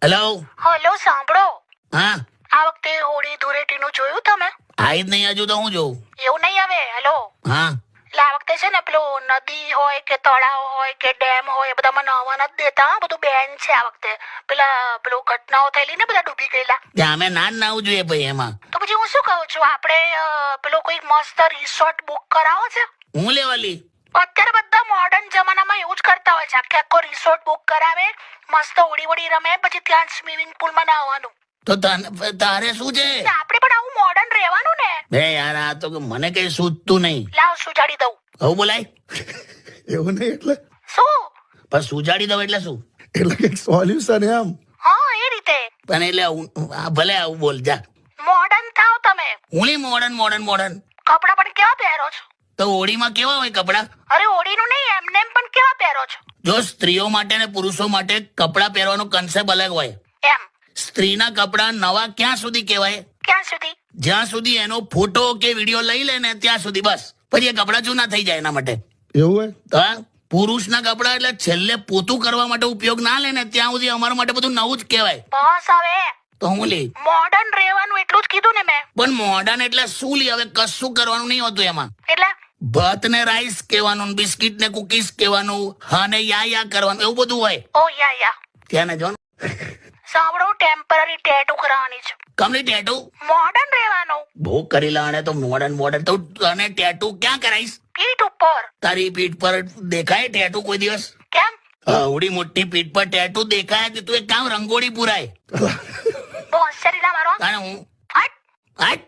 Hello. Hello, સાંભળો. હા, આ વખતે હોળી ધૂળેટીનું જોયું તમે? આવી જ નહીં હજુ તો હું જોઉં. એવું નહીં આવે. હેલો, હા, એટલે આ વખતે છે ને પેલું નદી હોય કે તળાવ હોય કે ડેમ હોય એ બધામાં નહાવા નથી દેતા. બધું બેન છે આ વખતે. પેલું ઘટનાઓ થયેલી ને, બધા ડૂબી ગયેલા. ત્યાં અમે ના જ નાવું જોઈએ ભાઈ એમાં. તો પછી હું શું કહું છું, આપણે પેલો કોઈ મસ્ત રિસોર્ટ બુક કરાવો છે. હું લેવાલી. અત્યારે બધા મોડર્ન જમાનામાં એવું જ કરતા હોય છે. આખો રિસોર્ટ બુક કરાવે, મસ્ત હોળી વળી રમે, પછી ત્યાં સ્વિમિંગ પુલમાં નાહવાનું. તો તારે શું છે? આપણે પણ આવું મોડર્ન રહેવાનું ને. બે યાર, આ તો મને કઈ સૂચતું નહીં. લાવ સુજાડી દઉં. હવે બોલાય. એવું નહીં એટલે શું? પણ સુજાડી દઉં એટલે શું? એટલે કઈક સોલ્યુશન એમ. હા, એ રીતે પણ એટલે ભલે આવું બોલ જા. મોડર્ન થાવ તમે. હું મોડર્ન કપડાં પણ કેવા પહેરો છો? તો હોળીમાં કેવા હોય કપડા? અરે હોળીનું નહીં, એમને એમ પણ કેવા પહેરો છો? જો સ્ત્રીઓ માટે ને પુરુષો માટે કપડા પહેરવાનો કન્સેપ્ટ અલગ હોય. એમ સ્ત્રીના કપડા નવા ક્યાં સુધી કહેવાય? ક્યાં સુધી? જ્યાં સુધી એનો ફોટો કે વિડીયો લઈ લે ને ત્યાં સુધી, બસ. પછી એ કપડા જૂના થઈ જાય એના માટે. એવું હોય તો પુરુષના કપડા એટલે છેલ્લે પોતું કરવા માટે ઉપયોગ ના લે ને ત્યાં સુધી અમારા માટે બધું નવું જ કહેવાય. બસ હવે તો હું લે. મોડર્ન રહેવાનું એટલું જ કીધું ને મેં. પણ મોડર્ન એટલે શું લે? હવે કશું કરવાનું નહીં હોતું એમાં. એટલે ભાત ને રાઈસ કહેવાનું, બિસ્કિટ ને કુકીઝ કહેવાનું, હા ને યા કરવાનું, એવું બધું હોય. ઓ યા ત્યાં ને જો સાંભળો, ટેમ્પરરી ટેટુ કરાવવાની છે. કમલી ટેટુ મોડર્ન રહેવાનું. બહુ કરી લાણે તો મોડર્ન તો તને ટેટુ ક્યાં કરાઈશ? પીઠ ઉપર. તારી પીઠ પર દેખાય ટેટુ કોઈ દિવસ? કેમ? આવડી મોટી પીઠ પર ટેટુ દેખાય તો તું એક કામ રંગોળી પુરાય. બહુ આશ્ચર્ય ના મારો. કારણ હું હટ. હટ